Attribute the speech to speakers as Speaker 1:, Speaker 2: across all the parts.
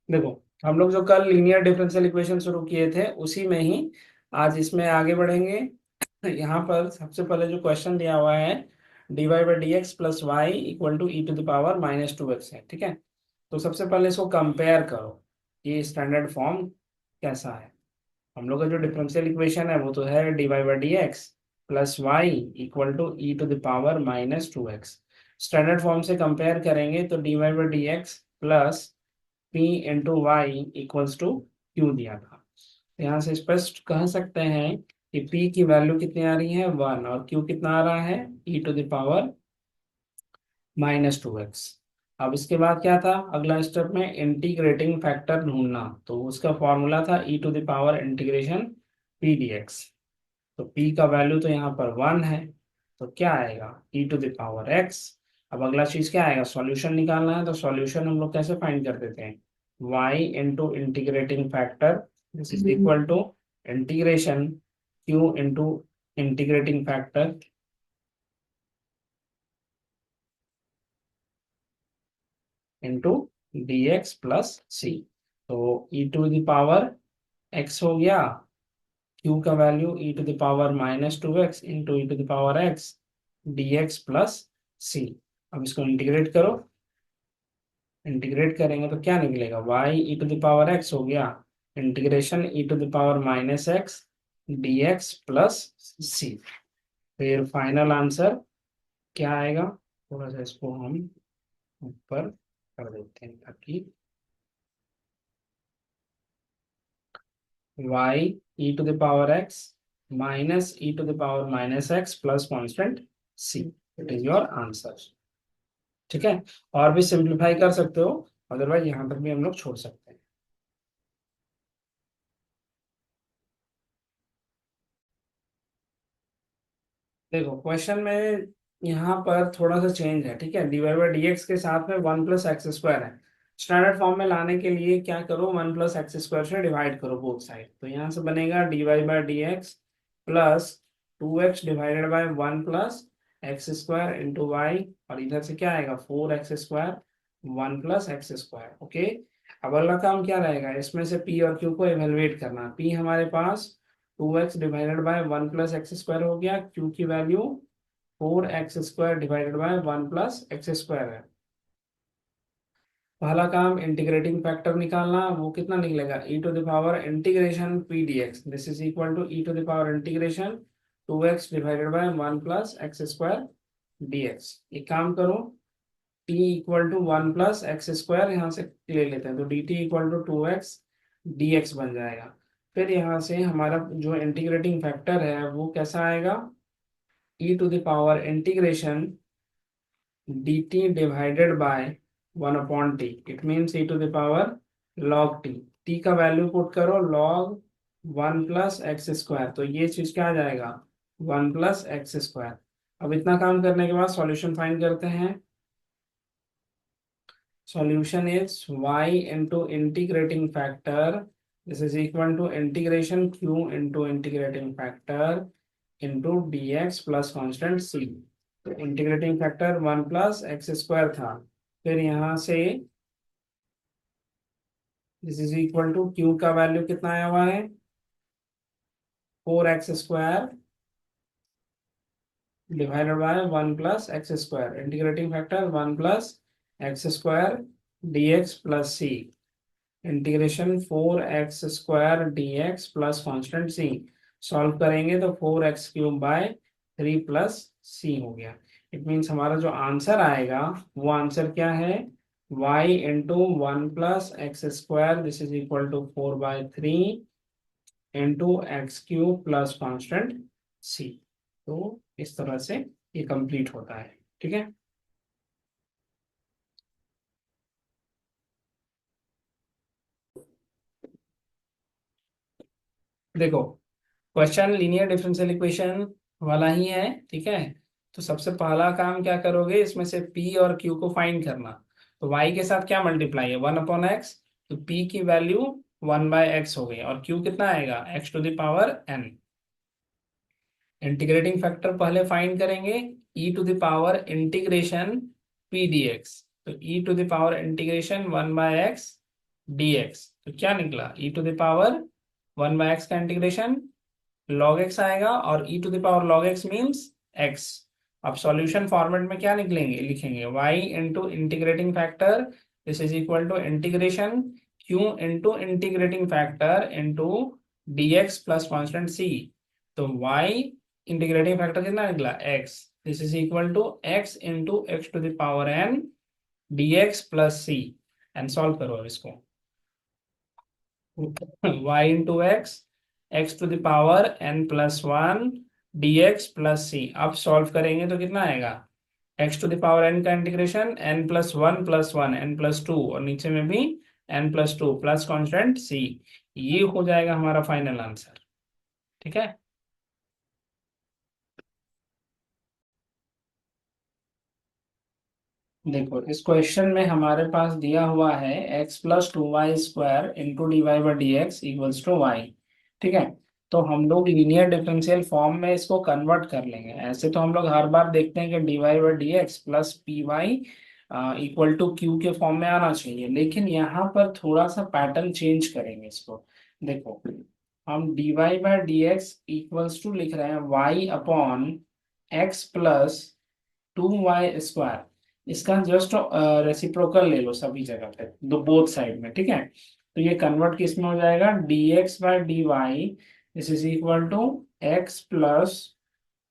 Speaker 1: देखो, हम लोग जो कल लीनियर डिफरेंशियल इक्वेशन शुरू किए थे उसी में ही आज इसमें आगे बढ़ेंगे। यहाँ पर सबसे पहले जो क्वेश्चन दिया हुआ है, dy by d x plus y equal to E to the power minus two x है, ठीक है। तो सबसे पहले इसको कंपेयर करो, ये स्टैंडर्ड फॉर्म कैसा है। हम लोग का जो डिफरेंशियल इक्वेशन है वो तो है dy by d x plus y equal to E to the power minus two x. Standard form से कंपेयर करेंगे तो dy by d x plus p into y equals to q दिया था। तो यहाँ से स्पष्ट कह सकते हैं कि पी की वैल्यू कितनी आ रही है 1 और क्यू कितना आ रहा है E to the power minus two X. अब इसके बाद क्या था, अगला स्टेप में इंटीग्रेटिंग फैक्टर ढूंढना, तो उसका फॉर्मूला था E to the power integration P D X. तो p का वैल्यू तो यहाँ पर 1 है, तो क्या आएगा e to the power x। अब अगला चीज क्या आएगा, सॉल्यूशन निकालना है, तो सॉल्यूशन हम लोग कैसे फाइंड कर देते हैं, y into integrating factor this is equal to integration q into integrating factor into D x plus सी। तो e to the power x हो गया, q का value e to the power minus two X into E to the power x D x plus C. अब इसको integrate करो, integrate करेंगे तो क्या निकलेगा, y E to the power x हो गया integration E to the power minus X D x plus सी। फिर फाइनल आंसर क्या आएगा, थोड़ा सा इसको हम ऊपर कर देते हैं ताकि y E to the power x minus e to the power minus x plus constant c, it is your answer. ठीक है, और भी सिंप्लीफाई कर सकते हो, अदरवाइज यहाँ तक भी हम लोग छोड़ सकते हैं। देखो क्वेश्चन में यहाँ पर थोड़ा सा चेंज है, ठीक है। D y by d x के साथ में 1 प्लस एक्स स्क्वायर है। स्टैंडर्ड फॉर्म में लाने के लिए क्या करो, 1 प्लस एक्स स्क्वायर से डिवाइड करो बोथ साइड, तो यहाँ से बनेगा d y by d x plus 2x divided by 1 plus x square into y, और इधर से क्या आएगा 4 x square 1 plus x square. Okay, अब अगला काम क्या रहेगा, इसमें से p और q को इवेलुएट करना। p हमारे पास 2x divided by 1 plus x square हो गया, q की वैल्यू 4 x square divided by 1 plus x square है। पहला काम इंटीग्रेटिंग फैक्टर निकालना, वो कितना निकलेगा E to the power integration P D X this is equal to E to the power integration 2x divided by 1 plus x square D X. एक काम करो, t equal to 1 plus x square यहाँ से ले लेते हैं, तो d t equal to 2x d x बन जाएगा। फिर यहाँ से हमारा जो इंटीग्रेटिंग फैक्टर है वो कैसा आएगा, e to the power integration d t divided by 1/t, it means e to the power log t। t का वैल्यू पुट करो log 1 प्लस एक्स स्क्वायर, तो ये चीज क्या आ जाएगा 1 प्लस एक्स स्क्वायर। अब इतना काम करने के बाद सॉल्यूशन फाइंड करते हैं। solution is y into integrating factor this is equal to integration q into integrating factor into dx plus constant c। तो integrating factor 1 plus x square था, फिर यहाँ से this is equal to q का value कितना आया हुआ है 4 x square divided by 1 plus x square, integrating factor 1 plus x square D x plus c, integration 4 x square D x plus constant c. Solve करेंगे तो 4 x cube by 3 plus c हो गया। It means हमारा जो answer आएगा वो answer क्या है, y into 1 plus x square this is equal to 4/3 into x cube plus constant c. तो इस तरह से ये कंप्लीट होता है, ठीक है। देखो क्वेश्चन लीनियर डिफरेंशियल इक्वेशन वाला ही है, ठीक है। तो सबसे पहला काम क्या करोगे, इसमें से p और q को फाइंड करना। तो y के साथ क्या मल्टीप्लाई है 1/x, तो p की वैल्यू 1/x हो गई, और q कितना आएगा x to the power n। Integrating factor पहले फाइंड करेंगे e to the power integration p dx, तो e to the power integration 1/x dx, तो क्या निकला, e to the power 1/x का इंटीग्रेशन log x आएगा, और e to the power log x means x। अब solution format में क्या निकलेंगे, लिखेंगे y into integrating factor, this is equal to integration q into integrating factor into dx plus constant c। तो y integrating factor कितना निकला, x, this is equal to x into x to the power n dx plus c। And solve करो अब इसको, y into x, x to the power n plus one dx plus c। अब solve करेंगे तो कितना आएगा, x to the power n का integration n plus one n+2, और नीचे में भी n+2 प्लस कॉन्स्टेंट c। ये हो जाएगा हमारा फाइनल आंसर। ठीक है, देखो इस क्वेश्चन में हमारे पास दिया हुआ है x+2y² into dy/dx equals to y। ठीक है, तो हम लोग लीनियर डिफरेंशियल फॉर्म में इसको कन्वर्ट कर लेंगे। ऐसे तो हम लोग हर बार देखते हैं कि dy/dx plus p y equal to q के फॉर्म में आना चाहिए, लेकिन यहाँ पर थोड़ा सा पैटर्न चेंज करेंगे इसको। देखो, हम dy/dx इक्वल्स टू लिख रहे हैं y upon x plus 2y²। इसका जस्ट रेसिप्रोकल ले लो सभी जगह पे, दो बोथ साइड में। ठीक है, तो ये कन्वर्ट किस में हो जाएगा, dx/dy this is equal to x plus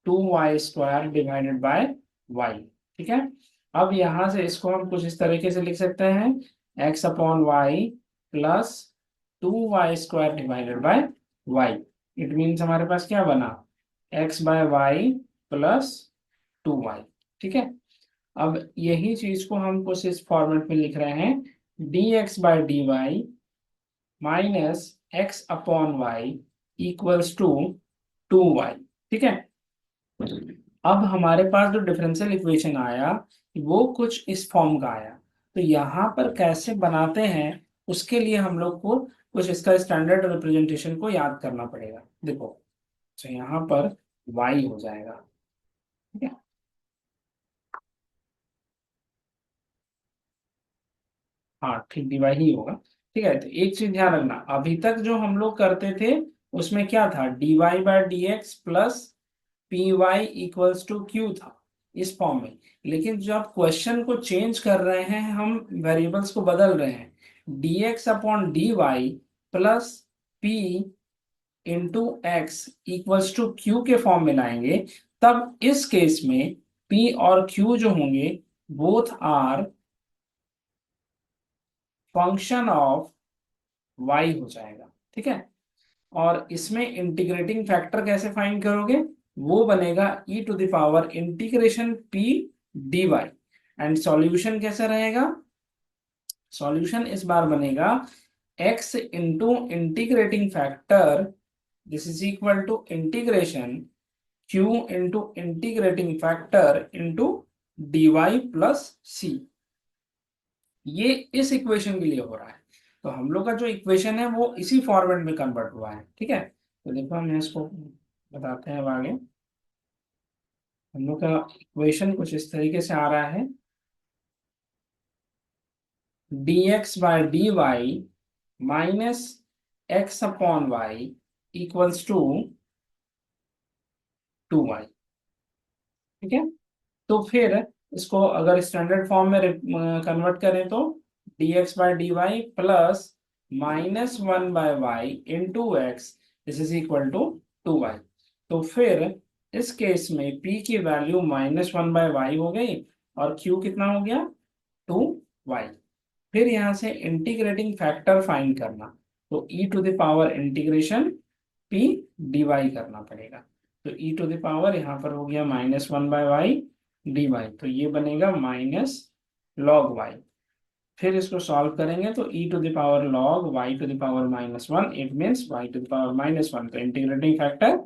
Speaker 1: 2y² divided by y। ठीक है, अब यहाँ से इसको हम कुछ इस तरीके से लिख सकते हैं, x upon y plus 2y² divided by y। It means हमारे पास क्या बना, x/y प्लस 2y। ठीक है, अब यही चीज को हम कुछ इस फॉर्मेट में लिख रहे हैं, dx/dy minus x upon y equals to 2y। ठीक है, अब हमारे पास जो डिफरेंशियल इक्वेशन आया वो कुछ इस फॉर्म का आया। तो यहाँ पर कैसे बनाते हैं उसके लिए हम लोग को कुछ इसका स्टैंडर्ड रिप्रेजेंटेशन को याद करना पड़ेगा। देखो, तो यहाँ पर y हो जाएगा। ठीक है, हाँ ठीक, डीवाई ही होगा। ठीक है, तो एक चीज ध्यान रखना, अभी तक जो हम लोग करते थे उसमें क्या था, dy/dx plus p y equals to q था इस फॉर्म में। लेकिन जो आप क्वेश्चन को चेंज कर रहे हैं, हम वेरिएबल्स को बदल रहे हैं, dx upon dy plus p into x equals to q के फॉर्म में लाएंगे। तब इस केस में p और q जो होंगे both are function of y हो जाएगा। ठीक है, और इसमें इंटीग्रेटिंग फैक्टर कैसे फाइंड करोगे, वो बनेगा e to the power integration p dy। And solution कैसा रहेगा, सॉल्यूशन इस बार बनेगा x into integrating factor, this is equal to integration q into integrating factor into dy plus c। ये इस इक्वेशन के लिए हो रहा है। तो हम लोग का जो इक्वेशन है वो इसी फॉर्मेट में कन्वर्ट हुआ है। ठीक है, तो देखो हम इसको बताते हैं अब आगे। हम लोग का इक्वेशन कुछ इस तरीके से आ रहा है, dx/dy minus x upon y equals to 2y। ठीक है, तो फिर इसको अगर स्टैंडर्ड फॉर्म में कन्वर्ट करें तो dx/dy plus -1/y into x this is equal to 2y। तो फिर इस केस में p की वैल्यू -1/y हो गई और q कितना हो गया, 2y। फिर यहाँ से इंटीग्रेटिंग फैक्टर फाइंड करना, तो e to the power integration p dy करना पड़ेगा। तो e टू द पावर यहाँ पर हो गया -1/y dy, तो ये बनेगा माइनस लॉग y। फिर इसको सॉल्व करेंगे तो e to the power log y to the power -1, it means y to the power -1, तो इंटीग्रेटिंग फैक्टर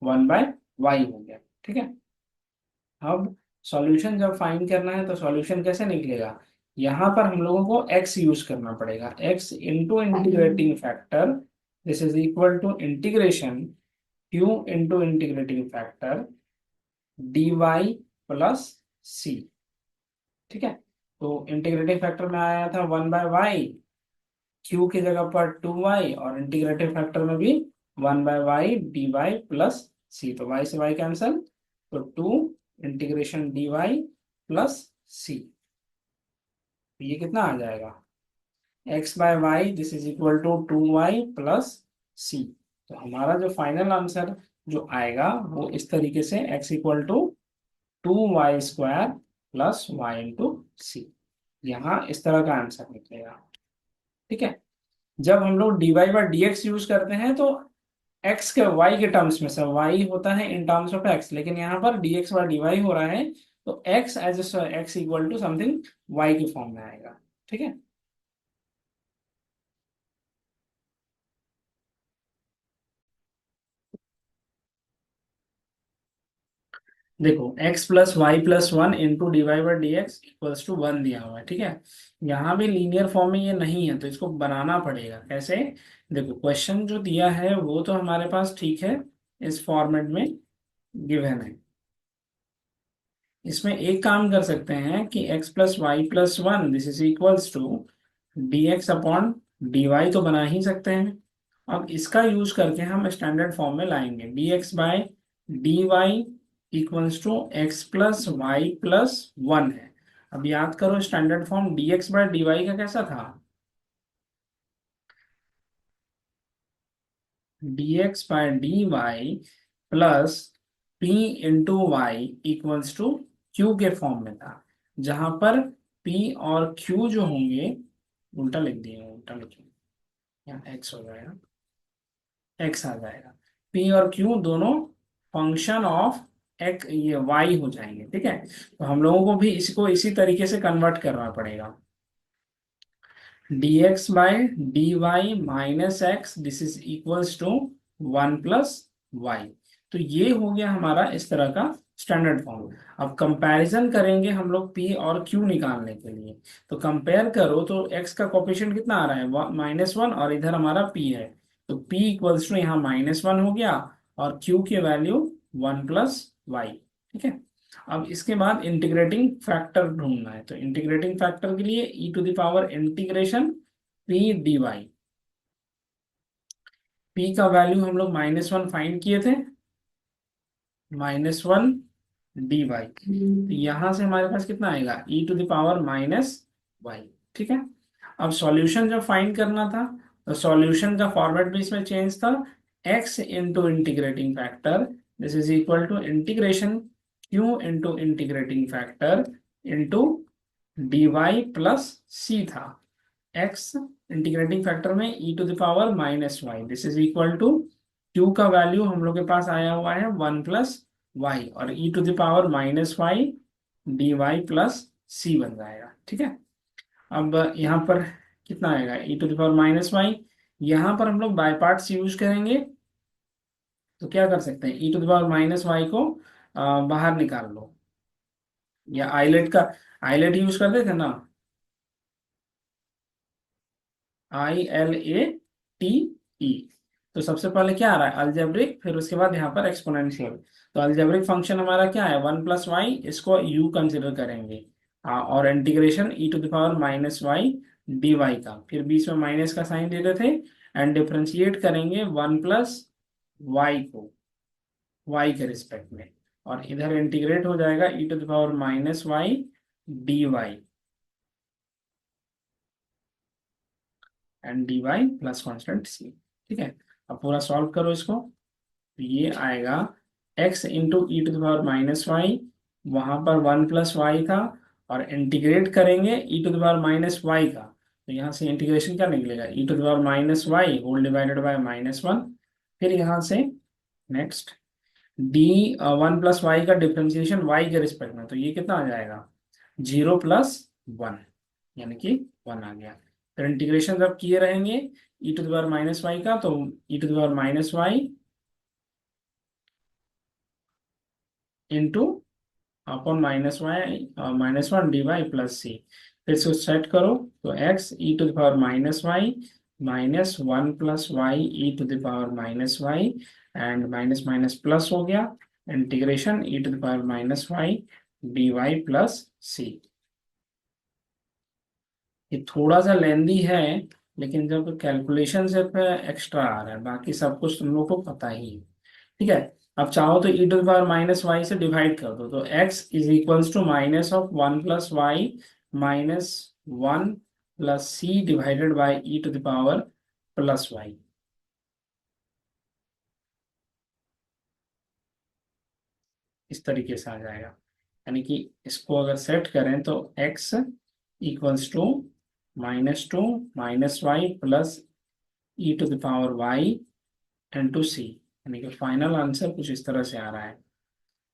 Speaker 1: 1/y हो गया। ठीक है, अब सॉल्यूशन जब फाइंड करना है तो सॉल्यूशन कैसे निकलेगा, यहाँ पर हम लोगों को x यूज करना पड़ेगा, x into integrating factor this is equal to integration q into integrating factor dy plus c। ठीक है, तो इंटीग्रेटिंग फैक्टर में आया था 1/y, क्यू की जगह पर 2y और इंटीग्रेटिव फैक्टर में भी 1/y dy प्लस सी, तो y से y कैंसल, तो 2 इंटीग्रेशन dy प्लस सी, ये कितना आ जाएगा, x/y this is equal to 2y plus सी। तो हमारा जो फाइनल आंसर जो आएगा वो इस तरीके से x equal to 2y² plus y into c, यहाँ इस तरह का आंसर निकलेगा। ठीक है, जब हम लोग dy by d x use करते हैं तो x के y के टर्म्स में से y होता है इन टर्म्स ऑफ x, लेकिन यहाँ पर dx बाई dy हो रहा है तो x as x equal to something y के फॉर्म में आएगा। ठीक है, देखो x plus y plus one into d y by d x equals to one दिया हुआ है। ठीक है, यहाँ भी लीनियर फॉर्म में ये नहीं है तो इसको बनाना पड़ेगा। कैसे, देखो क्वेश्चन जो दिया है वो तो हमारे पास ठीक है इस फॉर्मेट में गिवन है। इसमें एक काम कर सकते हैं कि x plus y plus one this is equals to d x upon d y तो बना ही सकते हैं। अब इसका यूज करके हम स्टैंडर्ड फॉर्म में लाएंगे, d x by d y equals to x plus y plus one है। अब याद करो standard form d x by d y का कैसा था, d x by d y plus p into y equals to q के form में था, जहां पर पी और क्यू जो होंगे, उल्टा लिख दिए, उल्टा लिखे, यहाँ एक्स हो जाएगा, एक्स आ जाएगा, पी और क्यू दोनों फंक्शन ऑफ एक्स ये वाई हो जाएंगे। ठीक है, तो हम लोगों को भी इसको इसी तरीके से कन्वर्ट करना पड़ेगा, d x by d y minus x this is equals to one plus y. तो ये हो गया हमारा इस तरह का स्टैंडर्ड फॉर्म। अब कंपैरिजन करेंगे हम लोग p और q निकालने के लिए, तो कंपेयर करो तो x का कोफिशिएंट कितना आ रहा है, -1, और इधर हमारा p है, तो p इक्वल्स टू यहाँ -1 हो गया और q की वैल्यू 1 प्लस वाई। ठीक है, अब इसके बाद इंटीग्रेटिंग फैक्टर ढूंढना है, तो इंटीग्रेटिंग फैक्टर के लिए e to the power integration p dy, p का वैल्यू हम लोग -1 फाइंड किए थे, -1 dy, तो यहां से हमारे पास कितना आएगा e to the power -y। ठीक है, अब सॉल्यूशन जब फाइंड करना था तो सॉल्यूशन का फॉर्मेट भी इसमें चेंज था, x into integrating factor this is equal to integration q into integrating factor into dy plus c था, x इंटीग्रेटिंग फैक्टर में e to the power -y this is equal to q का value हम लोग के पास आया हुआ है 1 प्लस y और e to the power -y dy plus c बन जाएगा। ठीक है, अब यहाँ पर कितना आएगा e to the power -y, यहाँ पर हम लोग बाय पार्ट्स यूज करेंगे, तो क्या कर सकते हैं e to the power -y को बाहर निकाल लो, या आइलेट का आइलेट यूज करते थे ना, ILATE, तो सबसे पहले क्या आ रहा है अलजेब्रिक, फिर उसके बाद यहाँ पर एक्सपोनेंशियल, तो अलजेब्रिक फंक्शन हमारा क्या है 1 प्लस वाई, इसको u कंसिडर करेंगे, और integration e to the power -y dy का, फिर बीच में माइनस का साइन दे देते एंड डिफरेंशिएट करेंगे 1 प्लस वाई को y के रिस्पेक्ट में, और इधर इंटीग्रेट हो जाएगा e to the power -y dy and d y plus constant c. ठीक है, अब पूरा सॉल्व करो इसको, तो ये आएगा x into E to the power -y, वहां पर 1 प्लस वाई था, और इंटीग्रेट करेंगे e to the power -y का, तो यहाँ से इंटीग्रेशन क्या निकलेगा e to the power -y whole divided by -1, फिर यहाँ से नेक्स्ट d 1 प्लस वाई का डिफरेंशिएशन y के रिस्पेक्ट में, तो ये कितना आ जाएगा 0 प्लस 1, यानी कि 1 आ गया, फिर इंटीग्रेशन जब किए रहेंगे e to the power -y का, तो e to the power -y into upon -1 dy plus सी, फिर से सेट करो, तो x e to the power -y -1 plus y e to the power -y and minus minus plus हो गया, integration e to the power -y dy plus c. ये थोड़ा सा लेंदी है लेकिन जब कैलकुलेशन सिर्फ एक्स्ट्रा आ रहा है, बाकी सब कुछ तुम लोग को पता ही है। ठीक है, अब चाहो तो e to the power minus y से डिवाइड कर दो, तो x is equals to minus of 1 + y minus 1 + c divided by e to the power +y। इस तरीके से आ जाएगा, यानी कि इसको अगर सेट करें तो x equals to -2 -y plus e to the power y into c, यानी कि फाइनल आंसर कुछ इस तरह से आ रहा है,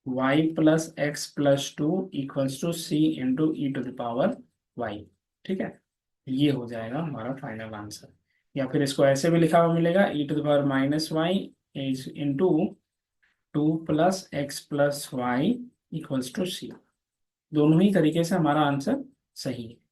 Speaker 1: y + x + 2 equals to c into E to the power y। ठीक है, ये हो जाएगा हमारा फाइनल आंसर। या फिर इसको ऐसे भी लिखा हुआ मिलेगा, e to the power -y is into 2 + x + y equals to c। दोनों ही तरीके से हमारा आंसर सही है।